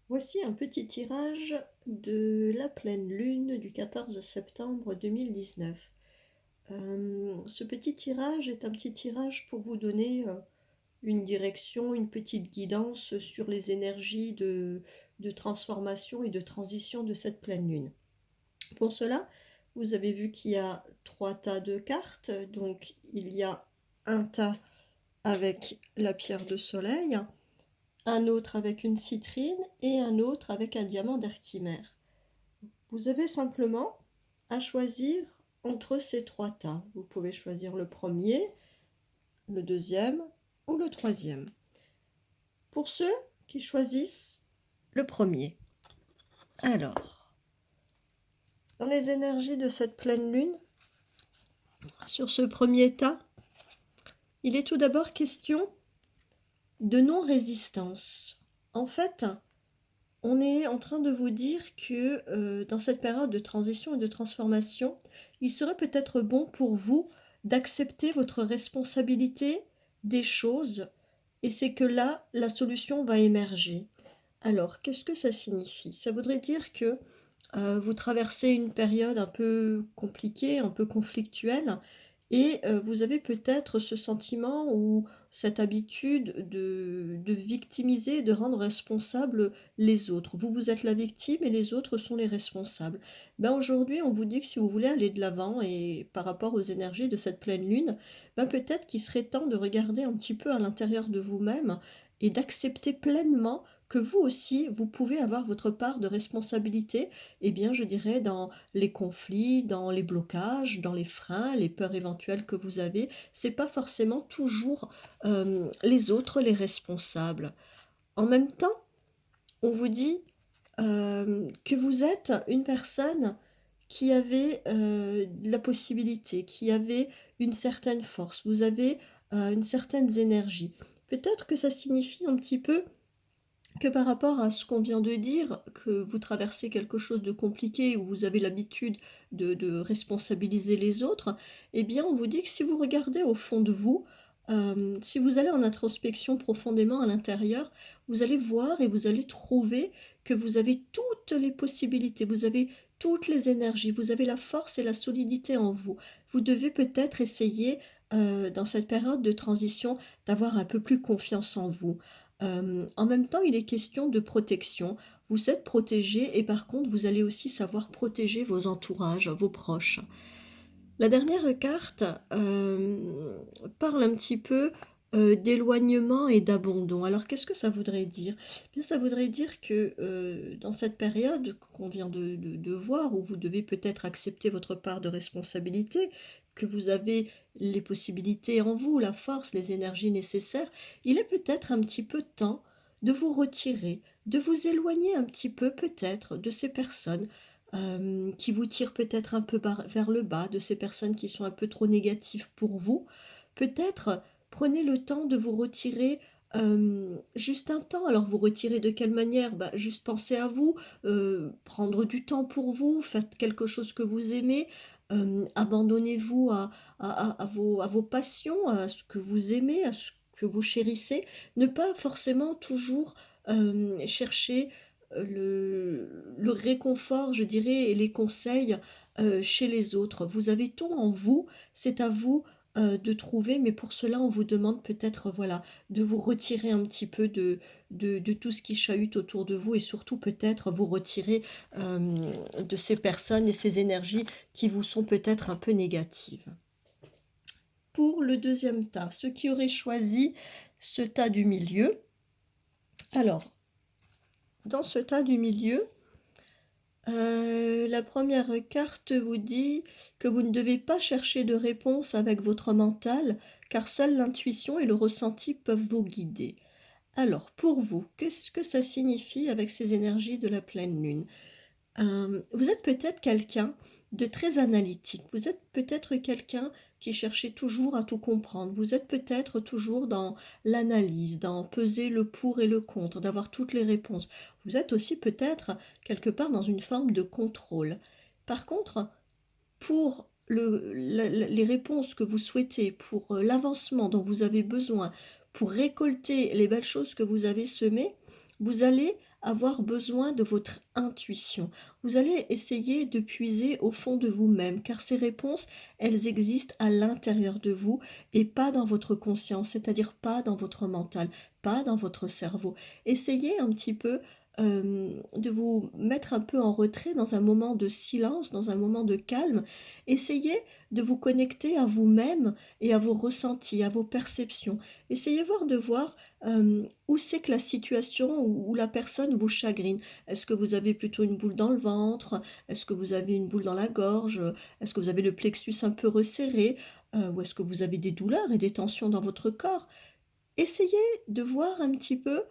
Voici un petit tirage de la pleine lune du 14 septembre 2019. Ce petit tirage est un petit tirage pour vous donner une direction, une petite guidance sur les énergies de transformation et de transition de cette pleine lune. Pour cela, vous avez vu qu'il y a trois tas de cartes. Donc, il y a un tas avec la pierre de soleil, un autre avec une citrine et un autre avec un diamant d'Archimère. Vous avez simplement à choisir entre ces trois tas. Vous pouvez choisir le premier, le deuxième ou le troisième. Pour ceux qui choisissent le premier, alors, dans les énergies de cette pleine lune, sur ce premier tas, il est tout d'abord question de non-résistance. En fait, on est en train de vous dire que dans cette période de transition et de transformation, il serait peut-être bon pour vous d'accepter votre responsabilité des choses, et c'est que là, la solution va émerger. Alors, qu'est-ce que ça signifie? Ça voudrait dire que vous traversez une période un peu compliquée, un peu conflictuelle, et vous avez peut-être ce sentiment ou cette habitude de victimiser, de rendre responsables les autres. Vous, vous êtes la victime et les autres sont les responsables. Ben, aujourd'hui, on vous dit que si vous voulez aller de l'avant et par rapport aux énergies de cette pleine lune, ben, peut-être qu'il serait temps de regarder un petit peu à l'intérieur de vous-même et d'accepter pleinement que vous aussi, vous pouvez avoir votre part de responsabilité, eh bien, je dirais, dans les conflits, dans les blocages, dans les freins, les peurs éventuelles que vous avez. C'est pas forcément toujours les autres les responsables. En même temps, on vous dit que vous êtes une personne qui avait la possibilité, qui avait une certaine force, vous avez une certaine énergie. Peut-être que ça signifie un petit peu que par rapport à ce qu'on vient de dire, que vous traversez quelque chose de compliqué, où vous avez l'habitude de responsabiliser les autres, eh bien, on vous dit que si vous regardez au fond de vous, si vous allez en introspection profondément à l'intérieur, vous allez voir et vous allez trouver que vous avez toutes les possibilités, vous avez toutes les énergies, vous avez la force et la solidité en vous. Vous devez peut-être essayer, dans cette période de transition, d'avoir un peu plus confiance en vous. En même temps, il est question de protection. Vous êtes protégé et par contre, vous allez aussi savoir protéger vos entourages, vos proches. La dernière carte parle un petit peu d'éloignement et d'abandon. Alors, qu'est-ce que ça voudrait dire? Eh bien, ça voudrait dire que dans cette période qu'on vient de voir, où vous devez peut-être accepter votre part de responsabilité, que vous avez les possibilités en vous, la force, les énergies nécessaires, il est peut-être un petit peu temps de vous retirer, de vous éloigner un petit peu peut-être de ces personnes qui vous tirent peut-être un peu vers le bas, de ces personnes qui sont un peu trop négatives pour vous. Peut-être prenez le temps de vous retirer juste un temps. Alors vous retirez de quelle manière? Bah, juste penser à vous, prendre du temps pour vous, faites quelque chose que vous aimez, abandonnez-vous à vos passions, à ce que vous aimez, à ce que vous chérissez. Ne pas forcément toujours chercher le réconfort, je dirais, et les conseils chez les autres. Vous avez tout en vous, c'est à vous de trouver, mais pour cela, on vous demande peut-être, voilà, de vous retirer un petit peu de tout ce qui chahute autour de vous et surtout peut-être vous retirer de ces personnes et ces énergies qui vous sont peut-être un peu négatives. Pour le deuxième tas, ceux qui auraient choisi ce tas du milieu, alors, dans ce tas du milieu, la première carte vous dit que vous ne devez pas chercher de réponse avec votre mental, car seule l'intuition et le ressenti peuvent vous guider. Alors, pour vous, qu'est-ce que ça signifie avec ces énergies de la pleine lune? Vous êtes peut-être quelqu'un de très analytique. Vous êtes peut-être quelqu'un qui cherchait toujours à tout comprendre. Vous êtes peut-être toujours dans l'analyse, dans peser le pour et le contre, d'avoir toutes les réponses. Vous êtes aussi peut-être quelque part dans une forme de contrôle. Par contre, pour les réponses que vous souhaitez, pour l'avancement dont vous avez besoin, pour récolter les belles choses que vous avez semées, vous allez avoir besoin de votre intuition. Vous allez essayer de puiser au fond de vous-même, car ces réponses, elles existent à l'intérieur de vous et pas dans votre conscience, c'est-à-dire pas dans votre mental, pas dans votre cerveau. Essayez un petit peu de vous mettre un peu en retrait dans un moment de silence, dans un moment de calme. Essayez de vous connecter à vous-même et à vos ressentis, à vos perceptions. Essayez voir où c'est que la situation ou la personne vous chagrine. Est-ce que vous avez plutôt une boule dans le ventre? Est-ce que vous avez une boule dans la gorge? Est-ce que vous avez le plexus un peu resserré? Ou est-ce que vous avez des douleurs et des tensions dans votre corps? Essayez de voir un petit peu,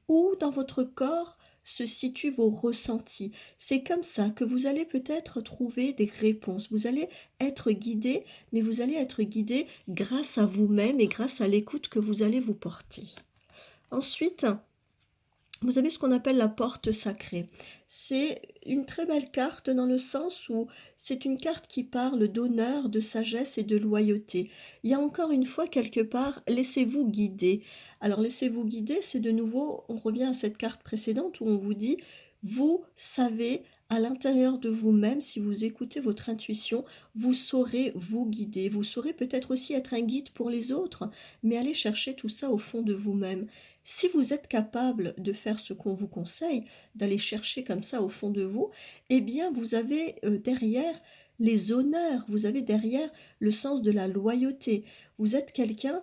où dans votre corps se situent vos ressentis. C'est comme ça que vous allez peut-être trouver des réponses. Vous allez être guidé, mais vous allez être guidé grâce à vous-même et grâce à l'écoute que vous allez vous porter. Ensuite, vous avez ce qu'on appelle la porte sacrée. C'est une très belle carte dans le sens où c'est une carte qui parle d'honneur, de sagesse et de loyauté. Il y a encore une fois quelque part, laissez-vous guider. Alors laissez-vous guider, c'est de nouveau, on revient à cette carte précédente où on vous dit, vous savez à l'intérieur de vous-même, si vous écoutez votre intuition, vous saurez vous guider. Vous saurez peut-être aussi être un guide pour les autres, mais allez chercher tout ça au fond de vous-même. Si vous êtes capable de faire ce qu'on vous conseille, d'aller chercher comme ça au fond de vous, eh bien vous avez derrière les honneurs, vous avez derrière le sens de la loyauté. Vous êtes quelqu'un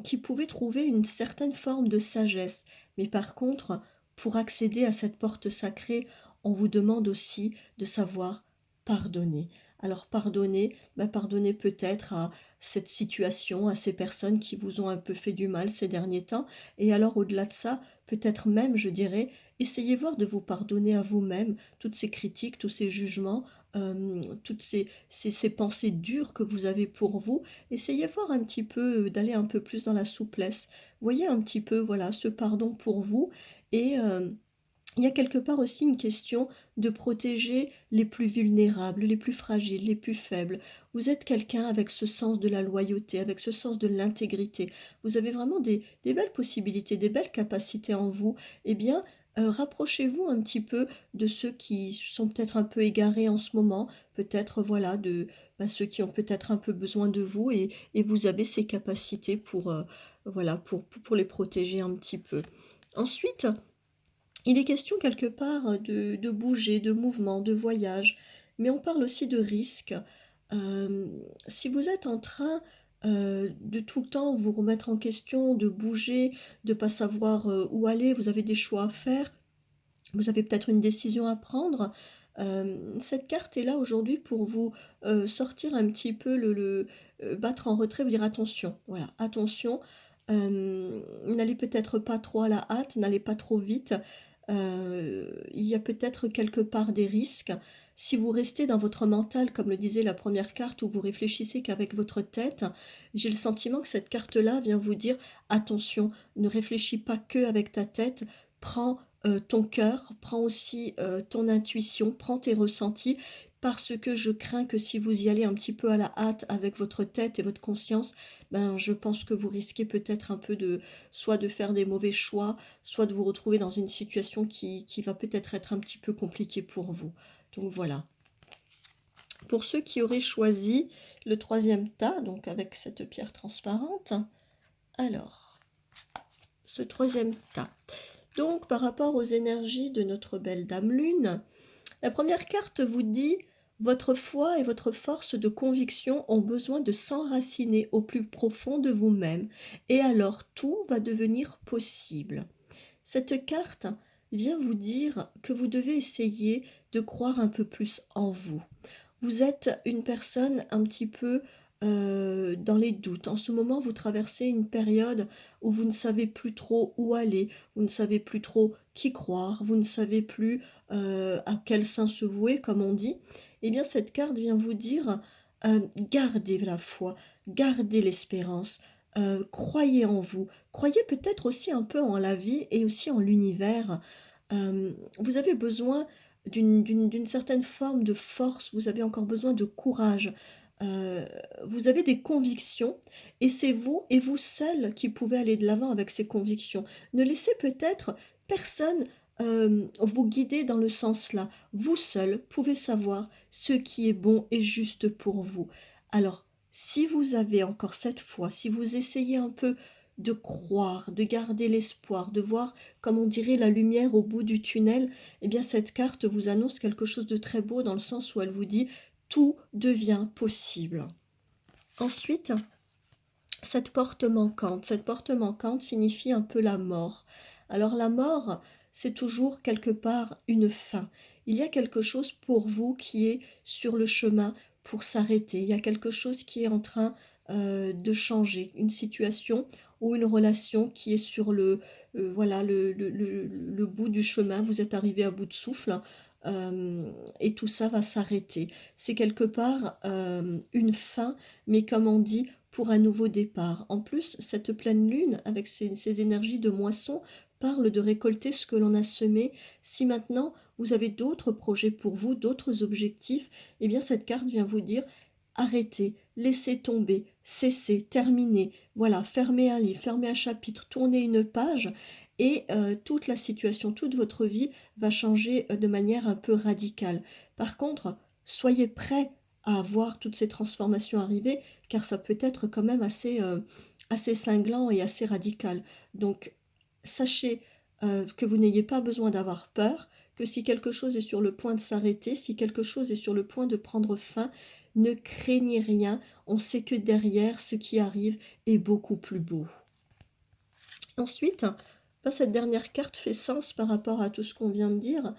qui pouvait trouver une certaine forme de sagesse. Mais par contre, pour accéder à cette porte sacrée, on vous demande aussi de savoir pardonner. Alors pardonner, pardonner peut-être à cette situation, à ces personnes qui vous ont un peu fait du mal ces derniers temps, et alors au-delà de ça, peut-être même, je dirais, essayez voir de vous pardonner à vous-même toutes ces critiques, tous ces jugements, toutes ces pensées dures que vous avez pour vous. Essayez voir un petit peu, d'aller un peu plus dans la souplesse. Voyez un petit peu, voilà, ce pardon pour vous et il y a quelque part aussi une question de protéger les plus vulnérables, les plus fragiles, les plus faibles. Vous êtes quelqu'un avec ce sens de la loyauté, avec ce sens de l'intégrité. Vous avez vraiment des belles possibilités, des belles capacités en vous. Eh bien, rapprochez-vous un petit peu de ceux qui sont peut-être un peu égarés en ce moment, peut-être voilà de ceux qui ont peut-être un peu besoin de vous et vous avez ces capacités pour voilà pour les protéger un petit peu. Ensuite, il est question quelque part, de bouger, de mouvement, de voyage, mais on parle aussi de risque. Si vous êtes en train, de tout le temps vous remettre en question, de bouger, de pas savoir, où aller, vous avez des choix à faire, vous avez peut-être une décision à prendre, cette carte est là aujourd'hui pour vous, sortir un petit peu battre en retrait, vous dire: «Attention, voilà, attention, n'allez peut-être pas trop à la hâte, n'allez pas trop vite». Il y a peut-être quelque part des risques. Si vous restez dans votre mental, comme le disait la première carte, où vous réfléchissez qu'avec votre tête, j'ai le sentiment que cette carte-là vient vous dire: «Attention, ne réfléchis pas que avec ta tête, prends, ton cœur, prends aussi, ton intuition, prends tes ressentis, parce que je crains que si vous y allez un petit peu à la hâte avec votre tête et votre conscience, je pense que vous risquez peut-être un peu de soit de faire des mauvais choix, soit de vous retrouver dans une situation qui va peut-être être un petit peu compliquée pour vous. Donc voilà. Pour ceux qui auraient choisi le troisième tas, donc avec cette pierre transparente, alors, ce troisième tas. Donc par rapport aux énergies de notre belle Dame Lune, la première carte vous dit: «Votre foi et votre force de conviction ont besoin de s'enraciner au plus profond de vous-même, et alors tout va devenir possible». Cette carte vient vous dire que vous devez essayer de croire un peu plus en vous. Vous êtes une personne un petit peu, dans les doutes. En ce moment, vous traversez une période où vous ne savez plus trop où aller, vous ne savez plus trop qui croire, vous ne savez plus, à quel saint se vouer, comme on dit. Eh bien, cette carte vient vous dire, gardez la foi, gardez l'espérance, croyez en vous, croyez peut-être aussi un peu en la vie et aussi en l'univers. Vous avez besoin d'une certaine forme de force, vous avez encore besoin de courage. heu, vous avez des convictions et c'est vous et vous seul qui pouvez aller de l'avant avec ces convictions. Ne laissez peut-être personne, vous guider dans le sens là. Vous seul pouvez savoir ce qui est bon et juste pour vous. Alors, si vous avez encore cette foi, si vous essayez un peu de croire, de garder l'espoir, de voir, comme on dirait, la lumière au bout du tunnel, eh bien cette carte vous annonce quelque chose de très beau dans le sens où elle vous dit: «Tout devient possible». Ensuite, cette porte manquante signifie un peu la mort. Alors la mort, c'est toujours quelque part une fin. Il y a quelque chose pour vous qui est sur le chemin pour s'arrêter. Il y a quelque chose qui est en train, de changer, une situation ou une relation qui est sur voilà, le bout du chemin. Vous êtes arrivé à bout de souffle, et tout ça va s'arrêter. C'est quelque part, une fin, mais comme on dit, pour un nouveau départ. En plus, cette pleine lune, avec ses énergies de moisson, parle de récolter ce que l'on a semé. Si maintenant vous avez d'autres projets pour vous, d'autres objectifs, eh bien cette carte vient vous dire: arrêtez, laissez tomber, cessez, terminez. Voilà, fermez un livre, fermez un chapitre, tournez une page et toute la situation, toute votre vie va changer, de manière un peu radicale. Par contre, soyez prêts à voir toutes ces transformations arriver, car ça peut être quand même assez, assez cinglant et assez radical. Donc sachez, que vous n'ayez pas besoin d'avoir peur, que si quelque chose est sur le point de s'arrêter, si quelque chose est sur le point de prendre fin, ne craignez rien, on sait que derrière, ce qui arrive est beaucoup plus beau. Ensuite, bah, cette dernière carte fait sens par rapport à tout ce qu'on vient de dire.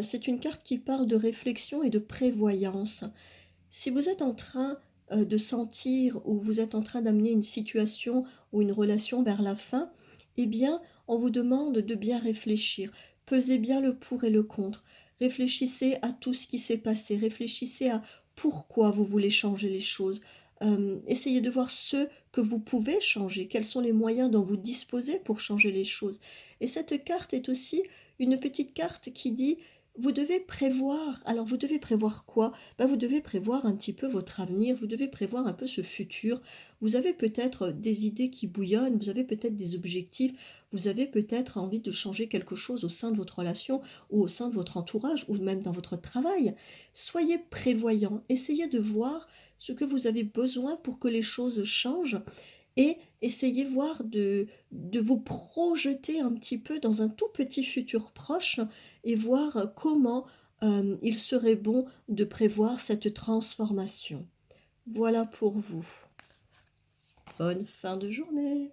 C'est une carte qui parle de réflexion et de prévoyance. Si vous êtes en train, de sentir ou vous êtes en train d'amener une situation ou une relation vers la fin, eh bien, on vous demande de bien réfléchir. Pesez bien le pour et le contre. Réfléchissez à tout ce qui s'est passé. Réfléchissez à pourquoi vous voulez changer les choses. Essayez de voir ce que vous pouvez changer. Quels sont les moyens dont vous disposez pour changer les choses. Et cette carte est aussi une petite carte qui dit: «Vous devez prévoir». Alors vous devez prévoir quoi? Bah, vous devez prévoir un petit peu votre avenir, vous devez prévoir un peu ce futur. Vous avez peut-être des idées qui bouillonnent, vous avez peut-être des objectifs, vous avez peut-être envie de changer quelque chose au sein de votre relation ou au sein de votre entourage ou même dans votre travail. Soyez prévoyant, essayez de voir ce que vous avez besoin pour que les choses changent et essayez voir de vous projeter un petit peu dans un tout petit futur proche et voir comment il serait bon de prévoir cette transformation. Voilà pour vous. Bonne fin de journée.